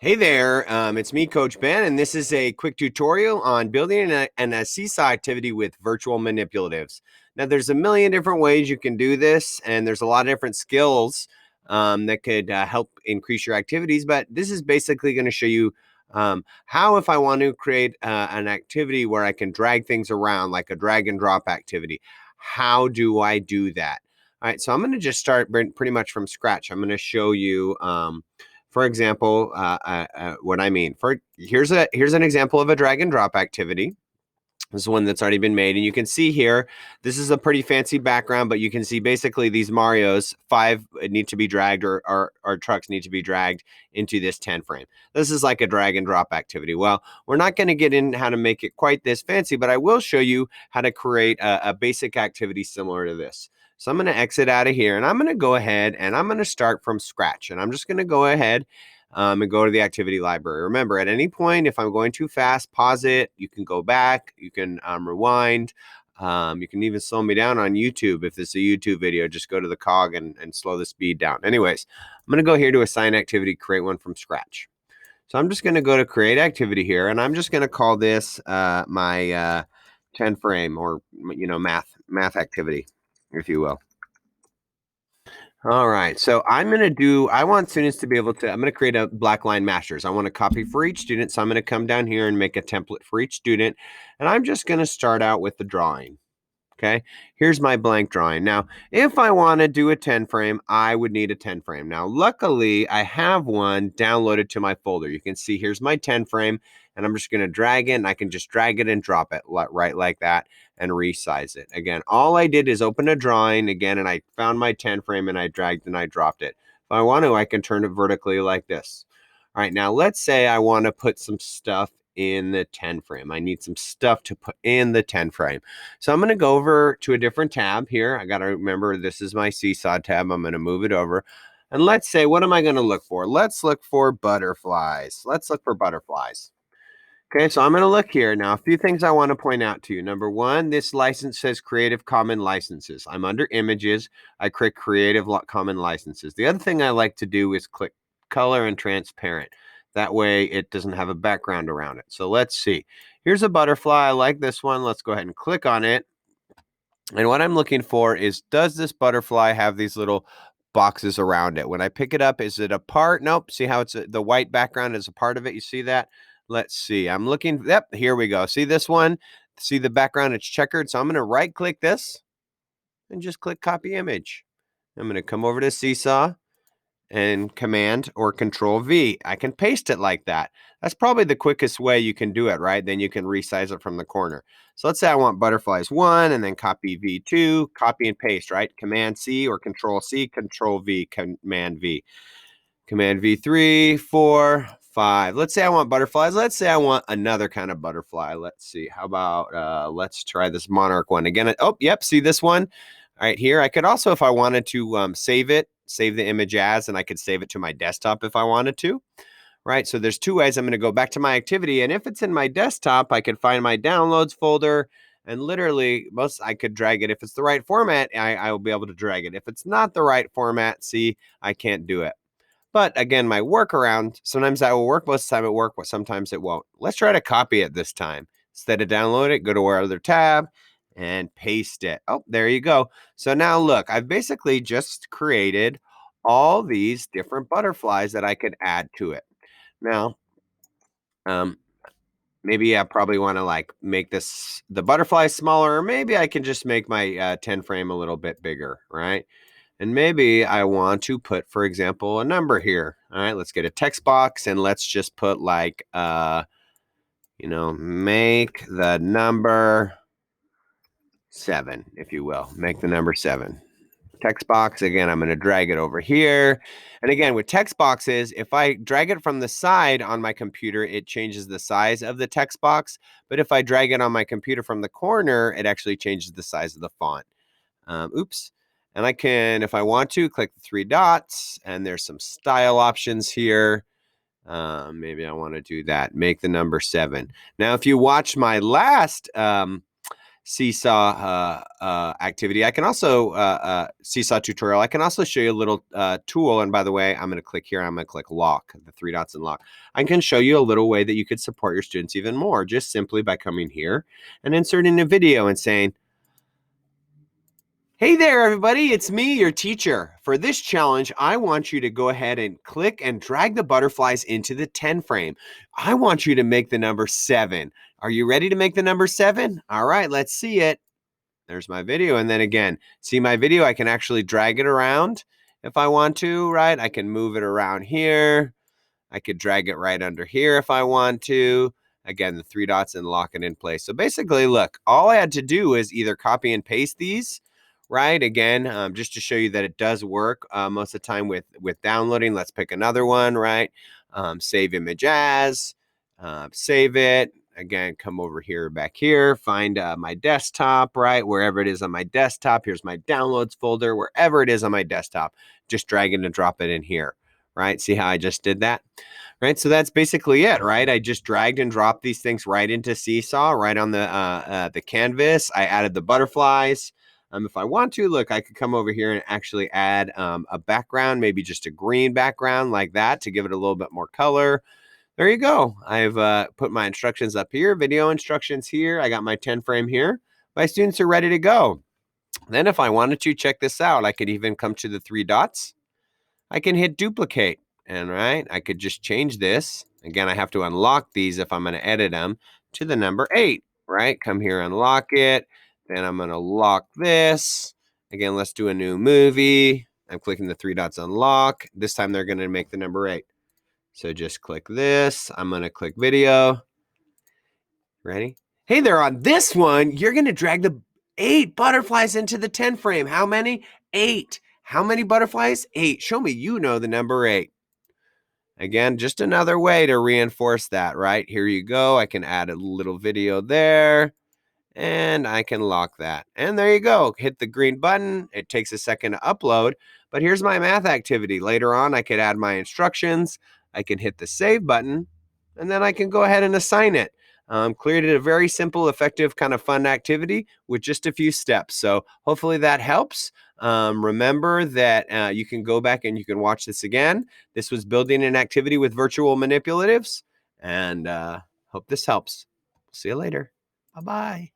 Hey there, it's me, Coach Ben, and this is a quick tutorial on building a Seesaw activity with virtual manipulatives. Now, there's a million different ways you can do this, and there's a lot of different skills that could help increase your activities, but this is basically going to show you how, if I want to create an activity where I can drag things around, like a drag and drop activity, how do I do that? All right, so I'm going to just start pretty much from scratch. I'm going to show you for example, what I mean. Here's an example of a drag and drop activity. This is one that's already been made, and you can see here, this is a pretty fancy background, but you can see basically these Marios, 5 need to be dragged, or trucks need to be dragged into this 10 frame. This is like a drag and drop activity. Well, we're not going to get in how to make it quite this fancy, but I will show you how to create a basic activity similar to this. So I'm going to exit out of here, and I'm going to go ahead and I'm going to start from scratch, and I'm just going to go ahead and go to the activity library. Remember, at any point, if I'm going too fast, pause it. You can go back. You can rewind. You can even slow me down on YouTube. If this is a YouTube video, just go to the cog and slow the speed down. Anyways, I'm going to go here to assign activity, create one from scratch. So I'm just going to go to create activity here, and I'm just going to call this my 10 frame, or math activity, if you will. All right, so I want students to be able to, I'm going to create a black line masters. I want to copy for each student, so I'm going to come down here and make a template for each student, and I'm just going to start out with the drawing. Okay, here's my blank drawing. Now, if I want to do a 10 frame, I would need a 10 frame. Now, luckily, I have one downloaded to my folder. You can see here's my 10 frame, and I'm just going to drag it, and I can just drag it and drop it right like that and resize it. Again, all I did is open a drawing again, and I found my 10 frame, and I dragged and I dropped it. If I want to, I can turn it vertically like this. All right, now let's say I want to put some stuff in the 10 frame. I need some stuff to put in the 10 frame. So I'm going to go over to a different tab here. I got to remember this is my Seesaw tab. I'm going to move it over. And let's say, what am I going to look for? Let's look for butterflies. Let's look for butterflies. Okay, so I'm going to look here. Now, a few things I want to point out to you. Number one, this license says Creative Commons licenses. I'm under images. I click Creative Commons licenses. The other thing I like to do is click color and transparent. That way it doesn't have a background around it. So let's see. Here's a butterfly. I like this one. Let's go ahead and click on it. And what I'm looking for is, does this butterfly have these little boxes around it? When I pick it up, is it a part? Nope. See how it's the white background is a part of it? You see that? Let's see. I'm looking. Yep, here we go. See this one? See the background? It's checkered. So I'm going to right click this and just click copy image. I'm going to come over to Seesaw and Command or Control V. I can paste it like that. That's probably the quickest way you can do it, right? Then you can resize it from the corner. So let's say I want butterflies 1 and then copy V2, copy and paste, right? Command C or Control C, Control V, Command V. Command V3, 4, 5. Let's say I want butterflies. Let's say I want another kind of butterfly. Let's see. How about, let's try this monarch one. Again, oh, yep, see this one? All right, here. I could also, if I wanted to save the image as, and I could save it to my desktop if I wanted to, right? So there's two ways. I'm going to go back to my activity, and if it's in my desktop, I could find my downloads folder, and literally I could drag it. If it's the right format, I will be able to drag it. If it's not the right format, see, I can't do it. But again, my workaround, sometimes that will work, most of the time it works, but sometimes it won't. Let's try to copy it this time. Instead of download it, go to our other tab and paste it. Oh, there you go. So now look, I've basically just created all these different butterflies that I could add to it. Now, maybe I probably want to like make the butterfly smaller, or maybe I can just make my 10 frame a little bit bigger, right? And maybe I want to put, for example, a number here. All right, let's get a text box and let's just put like, make the number 7, if you will. Make the number 7. Text box, again, I'm going to drag it over here. And again, with text boxes, if I drag it from the side on my computer, it changes the size of the text box. But if I drag it on my computer from the corner, it actually changes the size of the font. Oops. And I can, if I want to, click the 3 dots, and there's some style options here. Maybe I want to do that. Make the number 7. Now, if you watch my last Seesaw activity. I can also, Seesaw tutorial. I can also show you a little tool. And by the way, I'm going to click here. I'm going to click lock, the 3 dots and lock. I can show you a little way that you could support your students even more, just simply by coming here and inserting a video and saying, hey there, everybody, it's me, your teacher. For this challenge, I want you to go ahead and click and drag the butterflies into the 10 frame. I want you to make the number 7. Are you ready to make the number 7? All right, let's see it. There's my video. And then again, see my video? I can actually drag it around if I want to, right? I can move it around here. I could drag it right under here if I want to. Again, the 3 dots and lock it in place. So basically, look, all I had to do is either copy and paste these, right? Again, just to show you that it does work most of the time with downloading. Let's pick another one, right? Save image as, save it. Again, come over here, back here, find my desktop, right? Wherever it is on my desktop. Here's my downloads folder, wherever it is on my desktop. Just drag it and drop it in here, right? See how I just did that? Right, so that's basically it, right? I just dragged and dropped these things right into Seesaw, right on the canvas. I added the butterflies. If I want to, look, I could come over here and actually add a background, maybe just a green background like that to give it a little bit more color. There you go. I've put my instructions up here, video instructions here. I got my 10 frame here. My students are ready to go. Then if I wanted to, check this out. I could even come to the 3 dots. I can hit duplicate, and right, I could just change this. Again, I have to unlock these if I'm going to edit them to the number 8, right? Come here, unlock it. Then I'm going to lock this. Again, let's do a new movie. I'm clicking the 3 dots unlock. This time they're going to make the number 8. So just click this. I'm going to click video. Ready? Hey there, on this one, you're going to drag the 8 butterflies into the 10 frame. How many? 8. How many butterflies? 8. Show me you know the number 8. Again, just another way to reinforce that, right? Here you go. I can add a little video there. And I can lock that. And there you go. Hit the green button. It takes a second to upload. But here's my math activity. Later on, I could add my instructions. I can hit the save button. And then I can go ahead and assign it. Created a very simple, effective, kind of fun activity with just a few steps. So hopefully that helps. Remember that you can go back and you can watch this again. This was building an activity with virtual manipulatives. And hope this helps. See you later. Bye-bye.